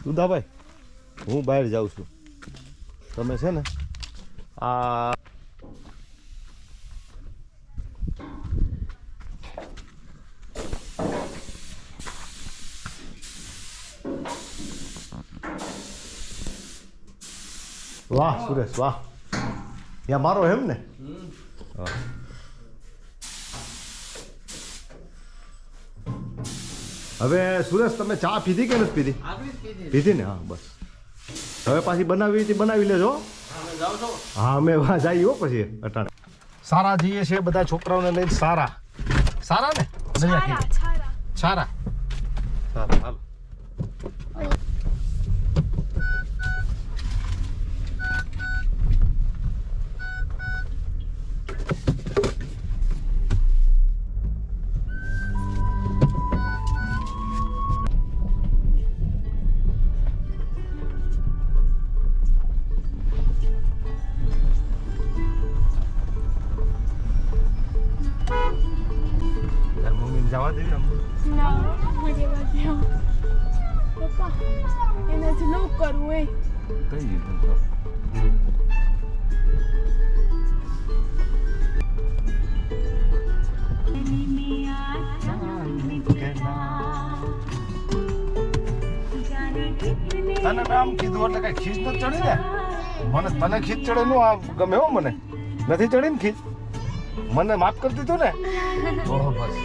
દુધાભાઈ હું બહાર જાઉં છું, તમે છે ને આ વાહ સુરેશ વાહ, ત્યાં મારો એમ ને. હવે સુરેશ તમે ચા પીધી કે નથી પીધી? પીધી ને? હા બસ હવે પાછી બનાવી હતી બનાવી લેજો. હા અમે જઈએ હો પછી અટાણે. સારા જઈએ છે બધા છોકરાઓને લઈને. સારા સારા ને છારા સારા હાલ. જવા દેવી અમને. ના મને વાગ્યો પપ્પા એનાથી ન કરવું એ કઈ રીતનું? તને નામ કીધું એટલે કઈ ખીચ નથી ચડી ને? મને તને ખીચ ચડે નું આ ગમે હો, મને નથી ચડી ને ખીચ. મને માફ કરી દીધું ને. ઓહો બસ.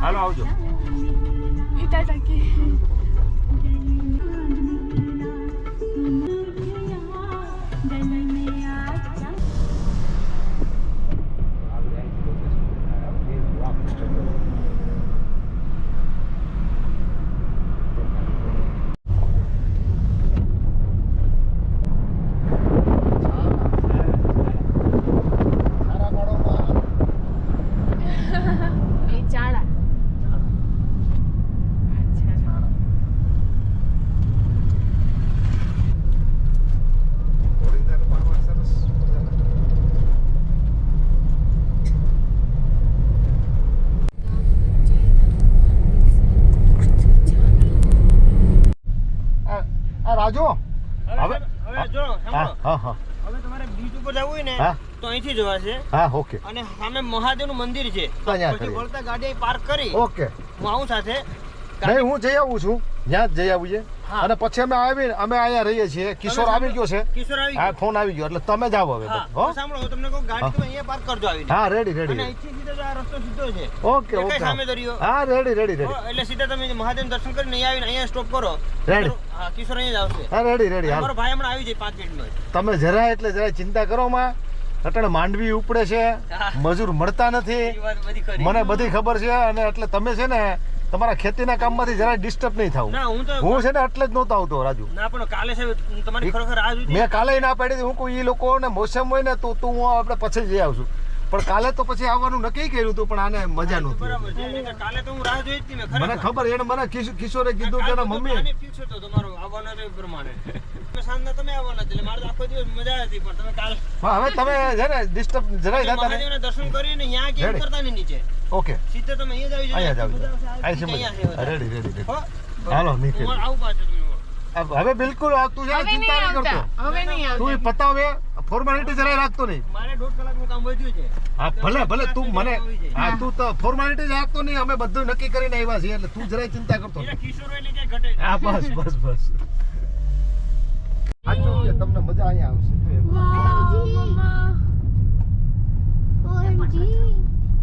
હાલો આવજો. રાજો હવે જો હા હા હવે તમારે બીચ ઉપર જવું હોય ને તો અહીંથી જવાશે. હા ઓકે. અને સામે મહાદેવનું મંદિર છે, પછી વળતા ગાડી પાર્ક કરી ઓકે હું આવું સાથે. નહીં હું જઈ આવું છું, ત્યાં જ જઈ આવીએ. અને પછી અમે આવીને અમે અહીંયા રહીએ છીએ. કિશોર આવી ગયો છે. કિશોર આવી હા ફોન આવી ગયો એટલે તમે જાઓ હવે. હો સાંભળો તમને કહું ગાડી તમે અહીંયા પાર્ક કરજો આવીને. હા રેડી રેડી. અને અહીંથી સીધો આ રસ્તો સીધો છે. ઓકે ઓકે સામે દરિયો. હા રેડી રેડી રેડી. એટલે સીધા તમે મહાદેવ દર્શન કરીને અહીં આવીને અહીંયા સ્ટોપ કરો. રેડી. હા કિશોર અહીંયા જ આવશે. હા રેડી રેડી. મારો ભાઈ હમણાં આવી જાય 5 મિનિટમાં. તમે જરા એટલે જરા ચિંતા કરો માં. અટણ માંડવી ઉપડે છે, મજૂર મળતા નથી, મને બધી ખબર છે. અને એટલે તમે છે ને તમારા ખેતીના કામમાંથી જરા ડિસ્ટર્બ નહીં થાવ. હું છે ને એટલે જ નહોતો આવતો રાજુ. ના પણ કાલે છે તમારી ખરેખર આ જ મેં કાલે ના પાડી હતી. હું કોઈ એ લોકોને મોસમ હોય ને તો હું આપણે પછી જઈ આવશું. પણ કાલે તો પછી આવવાનું નક્કી કર્યું હતું, પણ આને મજા નહોતી. બરાબર છે. કાલે તો હું રાહ જોઈ જ હતી. મને ખબર એને મને કિશોરે કીધું કે મમ્મી આને ફિક્સ હતો તમારો આવવાનો તો પ્રમાણે. સાંજના તમે આવવાના એટલે મારે આખો દિવસ મજા હતી. પણ તમે કાલ હવે તમે છે ને ડિસ્ટર્બ જરાય થતા મહાદેવના દર્શન કરીને અહીંયા કેમ કરતા નહીં નીચે. ઓકે સીધા તમે અહીંયા જ આવી જાવ. અહીંયા જ આવી. Ready ready ready. હાલો નીકળ. હું આવું પાછું. હવે બિલકુલ તું જરા ચિંતા નહીં કરતો. હવે નહીં આવતા. તું પતાવે ફોર્માલિટી જરાય રાખતો નહીં. મારે 1.5 કલાકનું કામ વધ્યું છે. હા ભલે ભલે તું મને હા તું તો ફોર્માલિટી રાખતો નહીં. અમે બધું નક્કી કરીને આવ્યા છીએ એટલે તું જરાય ચિંતા કરતો નહીં. કિશોર એટલે ક્યાંય ઘટે. હા બસ બસ બસ. સાચું કે તમને મજા અહીંયા આવશે. વાહ મમ્મા OMG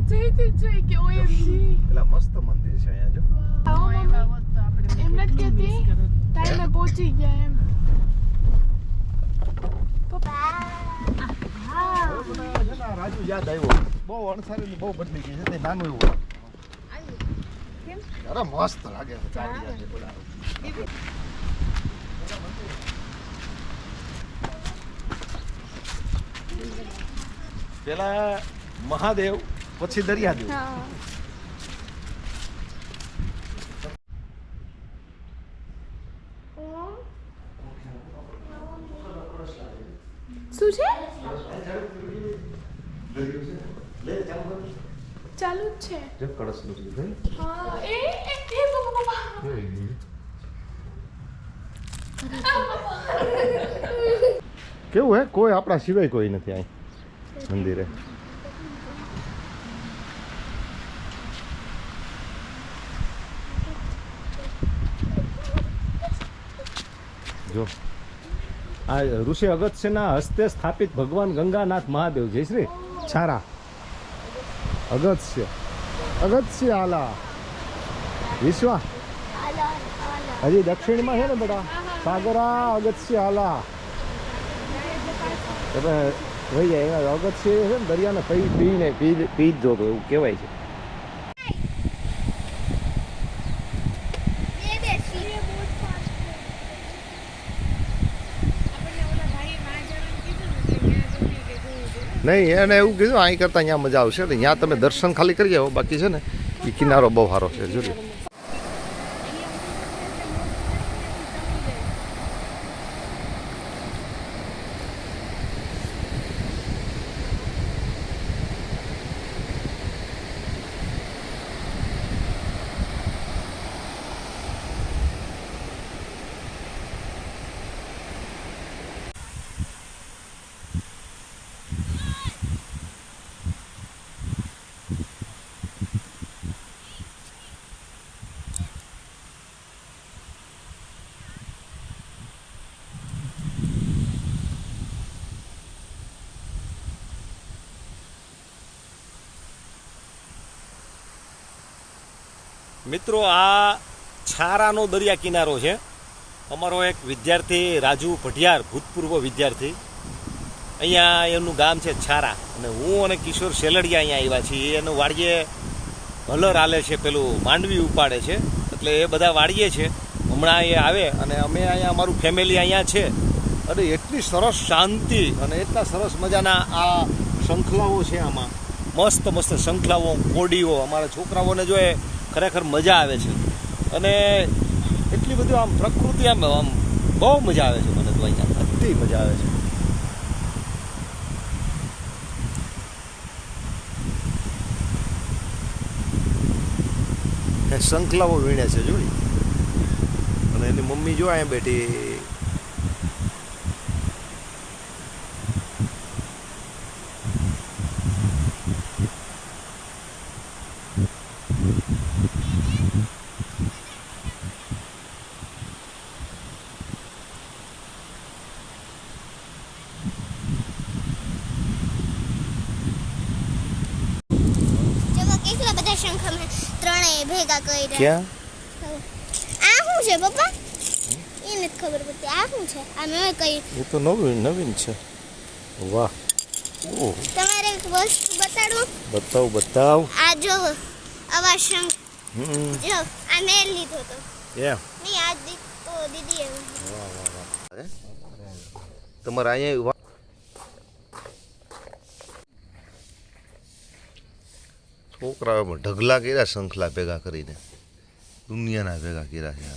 જઈતી જઈ કે OMG એટલે મસ્ત મંદિર છે અહીંયા જો. એમ નથી કહેતી ટાઈમે પહોંચી ગયા એમ. રાજુ યાદ આવ્યો. બહુ અણસારી બહુ બદલી ગઈ છે. તે નાનું એવું અરે મસ્ત લાગે છે. ચાલી જાય પેલા મહાદેવ પછી દરિયાદેવ. શું છે? લે ચાલુ ચાલુ જ છે. જે કળશ લઈ ગઈ હા એ બાબા. કેવું હે કોઈ આપણા સિવાય કોઈ નથી અહીં મંદિરે. જો આ ઋષિ અગસ્ત્યના હસ્તે સ્થાપિત ભગવાન ગંગાનાથ મહાદેવ જય શ્રી છારા અગસ્ત્ય આલા વિશ્વા હજી દક્ષિણમાં છે ને બેટા સાગરા અગસ્ત્ય આલા તમે વહી જાય એના અગસ્ત્ય છે ને દરિયાને પી જ જો તો એવું કહેવાય છે. નહીં એને એવું કીધું અહીં કરતાં અહીંયા મજા આવશે ને ત્યાં તમે દર્શન ખાલી કરી આવો બાકી છે ને એ કિનારો બહુ સારો છે જોજો. મિત્રો આ છારાનો દરિયા કિનારો છે. અમારો એક વિદ્યાર્થી રાજુ ભટિયાર ભૂતપૂર્વ વિદ્યાર્થી અહીંયા એમનું ગામ છે છારા અને હું અને કિશોર શેલડિયા અહીંયા આવ્યા છીએ. એનું વાડીએ હલર હાલે છે, પેલું માંડવી ઉપાડે છે એટલે એ બધા વાડીએ છે. હમણાં એ આવે અને અમે અહીંયા અમારું ફેમિલી અહીંયા છે અને એટલી સરસ શાંતિ અને એટલા સરસ મજાના આ શંખલાઓ છે. આમાં મસ્ત મસ્ત શંખલાઓ કોડીઓ અમારા છોકરાઓને જો એ ખરેખર મજા આવે છે અને એટલી બધી આમ પ્રકૃતિ આમ બહુ મજા આવે છે. મને તો અહીંયા બધી મજા આવે છે. શંખલાઓ વીણે છે જોઈ અને એની મમ્મી જો અહીંયા બેઠી. ત્રણેય ભેગા કર્યા. ક્યાં આ શું છે પપ્પા? એ નથી ખબર પડતી. આ શું છે? આ મેં કઈ એ તો નવીન છે. વાહ ઓહ તમારે એક વસ્તુ બતાડું? બતાવ. આ જો આવા શંખ જો આ મેં લીધો તો એમ નહીં આ દીદી એમ. તમારે અહીંયા છોકરાઓમાં ઢગલા કર્યા શંખલા ભેગા કરીને દુનિયાના ભેગા કર્યા છે.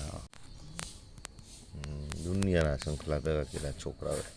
દુનિયાના શંખલા ભેગા કર્યા છોકરાઓએ.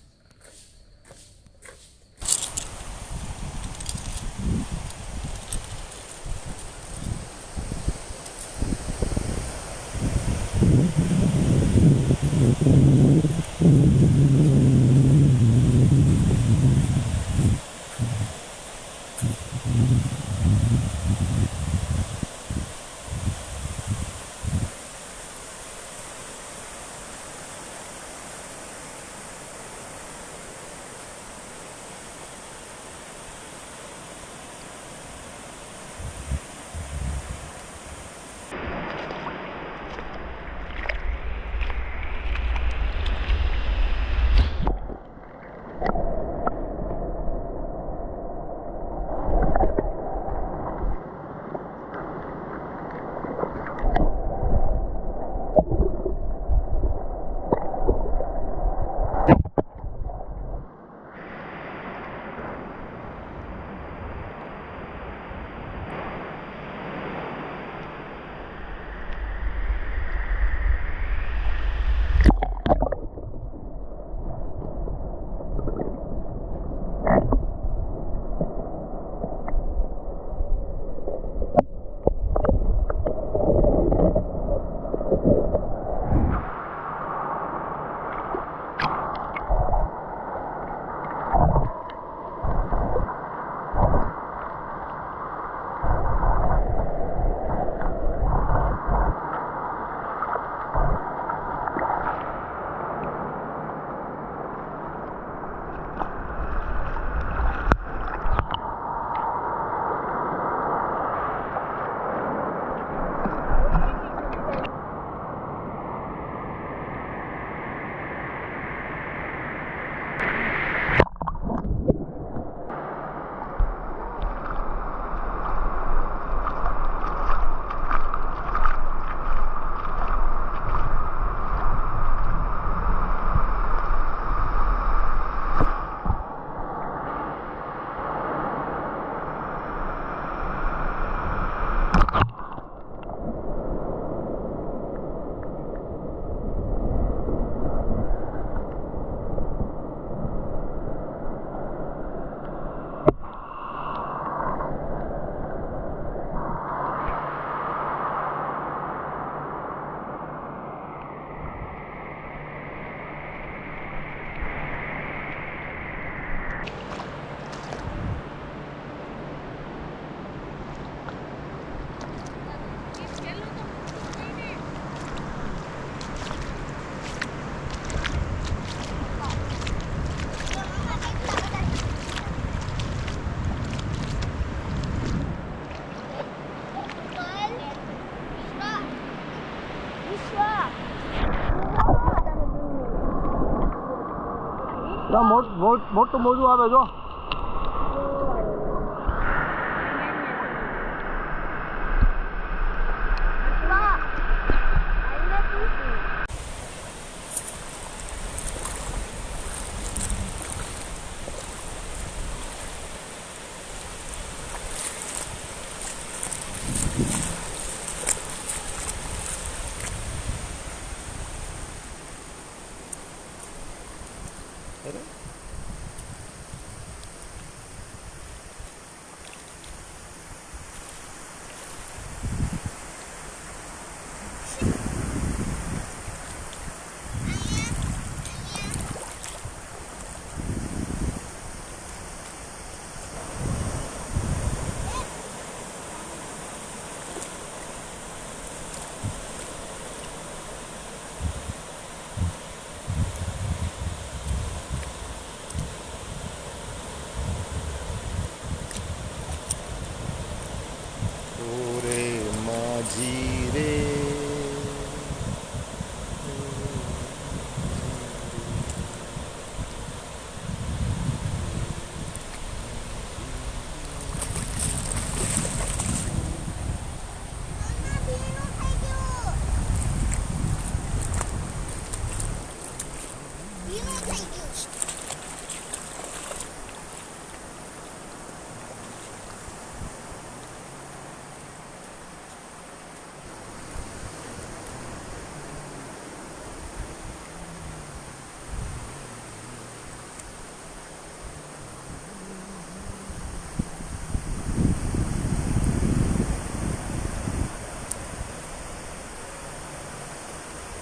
મોટું મોજું આવે જો.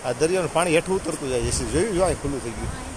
આ દરિયાનું પાણી હેઠું ઉતરતું જાય છે. જોયું જો ખુલ્લું થઈ ગયું.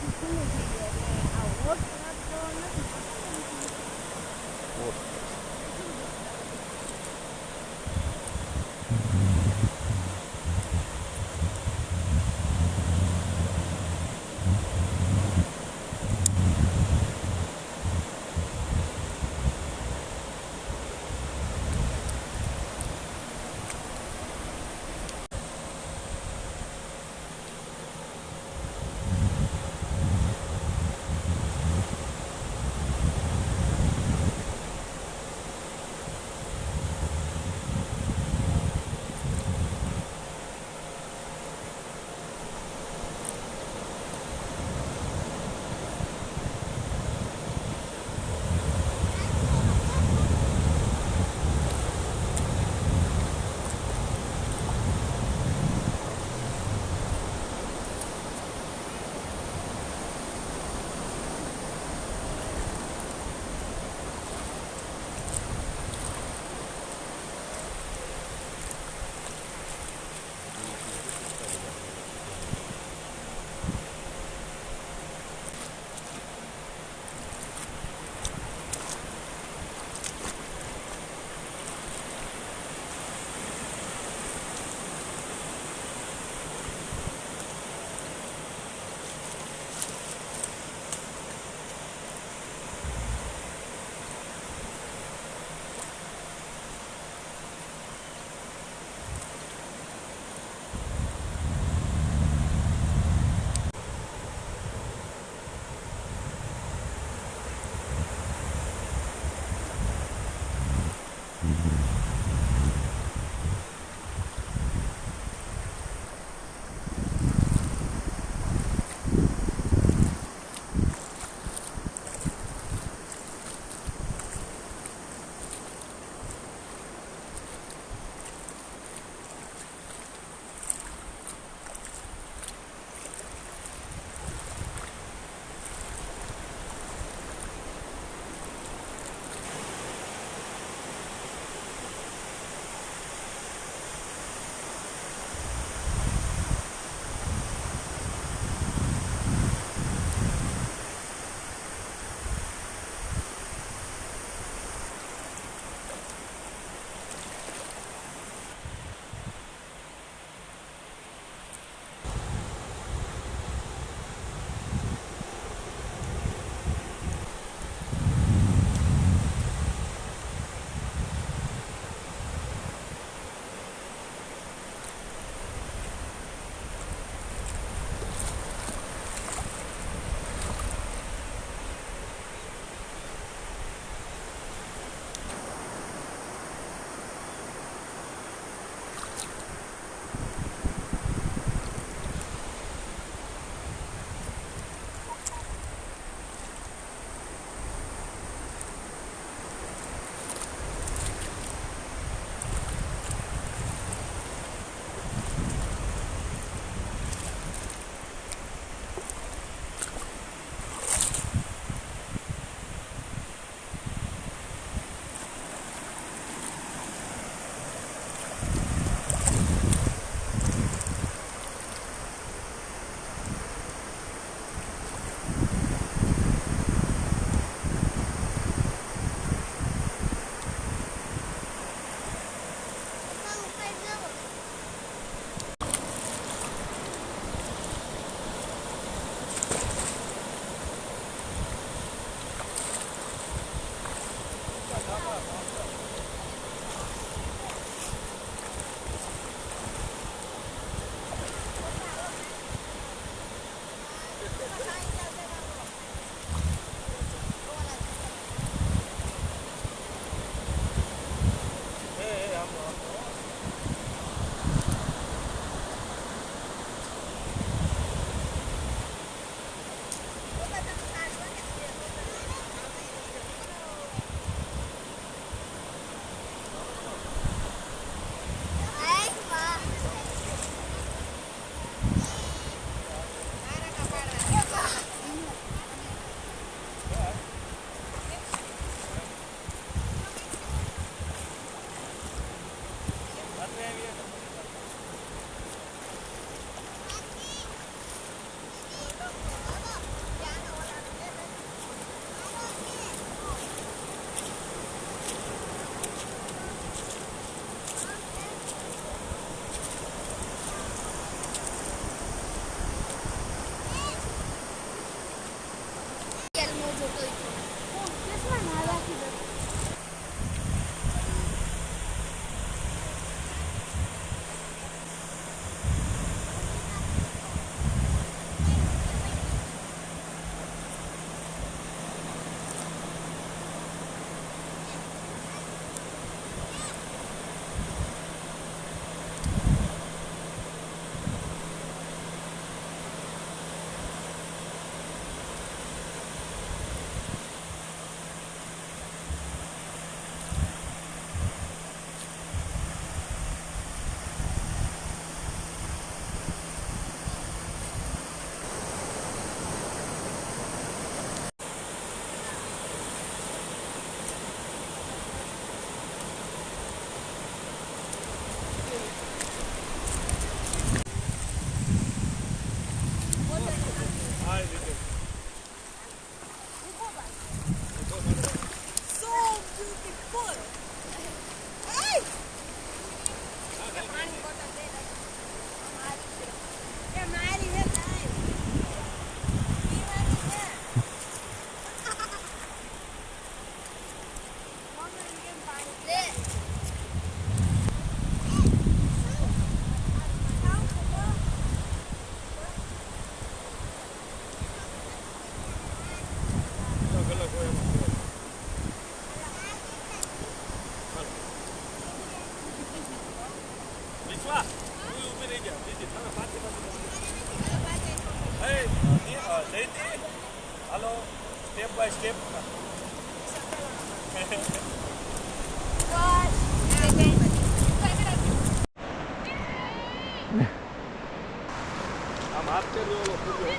આમ હાથ કરી ઓલો સૂર્ય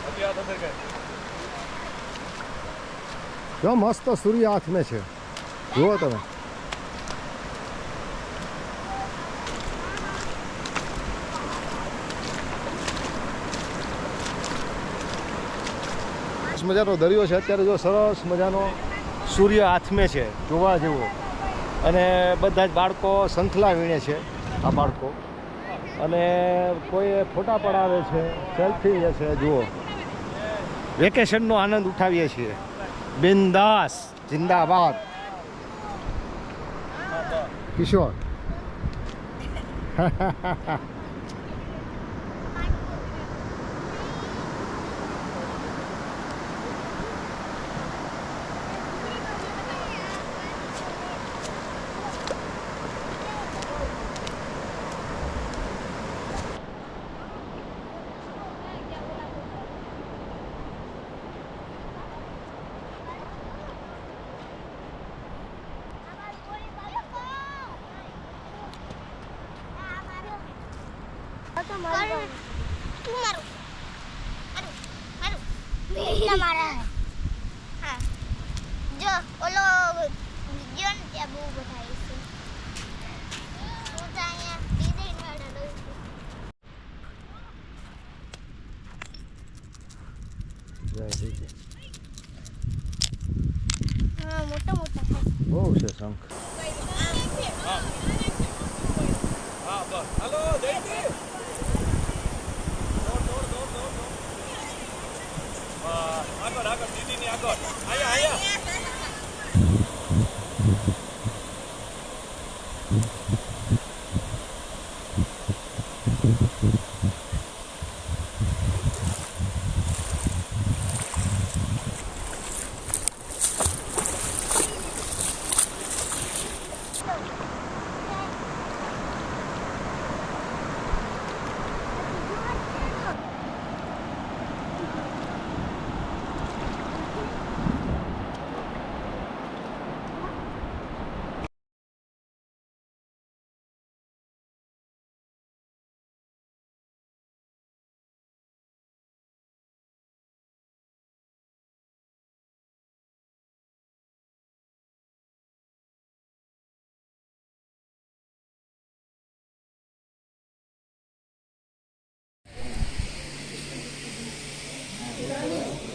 અત્યારે તો કે જો મસ્ત સૂર્ય હાથમાં છે જુઓ તમે મજાનો દરિયો છે અત્યારે જો સરસ મજાનો સૂર્ય હાથમાં છે જોવા જેવો અને બધા જ બાળકો સંથલા વીણે છે આ બાળકો અને કોઈ ફોટા પડાવે છે સેલ્ફી લે છે જુઓ વેકેશનનો આનંદ ઉઠાવીએ છીએ બિંદાસ જિંદાબાદ કિશોર તું મારું મારા હા જો ઓલો વિડિયો ને ત્યાં બહુ બધા છે હું તો અહીંયા ડિઝાઇન વાળા લઉં છું હા મોટા મોટા બહુ છે શંખ હા બસ હાલો જયંતી આગળ આગળ દીદીની આગળ આયા આયા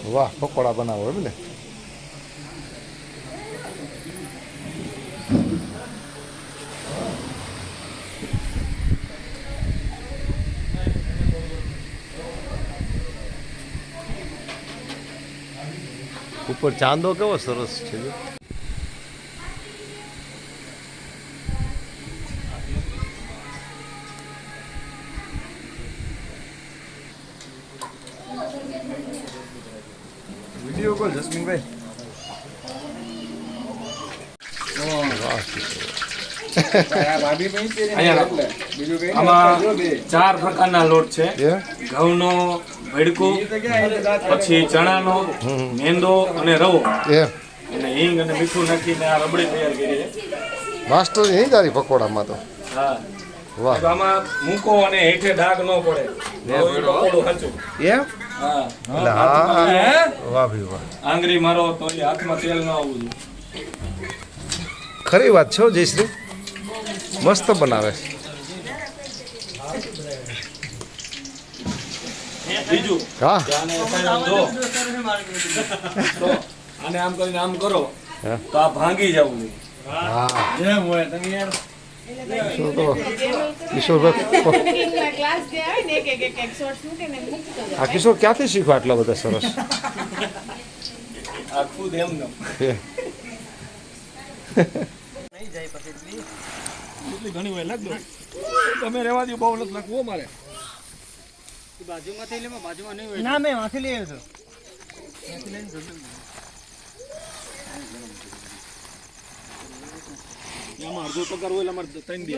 વાહ પકોડા બનાવો એમ ને ઉપર ચાંદો કેવો સરસ છે વિડિયો કોલ જસ્મીનભાઈ આમાં 4 પ્રકારના લોટ છે એ ઘઉંનો ભડકું પછી ચણાનો મેંદો અને રવો એ અને હિંગ અને મીઠું નાખીને આ રબડી તૈયાર કરી છે માસ્ટર અહીં તારી પકોડામાં તો હા વાહ તો આમાં મૂકો અને હેઠે ડાઘ ન પડે તો એ પકોડું સાચું એમ હા એટલે હા વાહ ભાઈ વાહ આંગળી મારો તો એ હાથમાં તેલ ન આવવું જોઈએ ખરી વાત છો જયશ્રી મસ્ત બનાવે બીજું હા કે આને આમ જો તો આને આમ કરીને આમ કરો હા. તો આ ભાંગી જવું જોઈએ હા જેમ હોય તમે યાર કિશોરભાઈ ક્લાસ જે આવે ને એક શોર્ટ્સ મૂકે ને મૂકતો આ કિશોર ક્યાંથી શીખવા આટલા બધા સરસ આ ખુદ એમ ન એ એટલી ઘણી હોય લાગજો તમે રહેવા દો બહુ નથી લાગવો મારે બાજુમાંથી લે બાજુમાં નહીં હોય ના મેં માંથી લઈ આવ્યો છું એમાં અડધો પગાર હોય એટલે અમારે 3 દી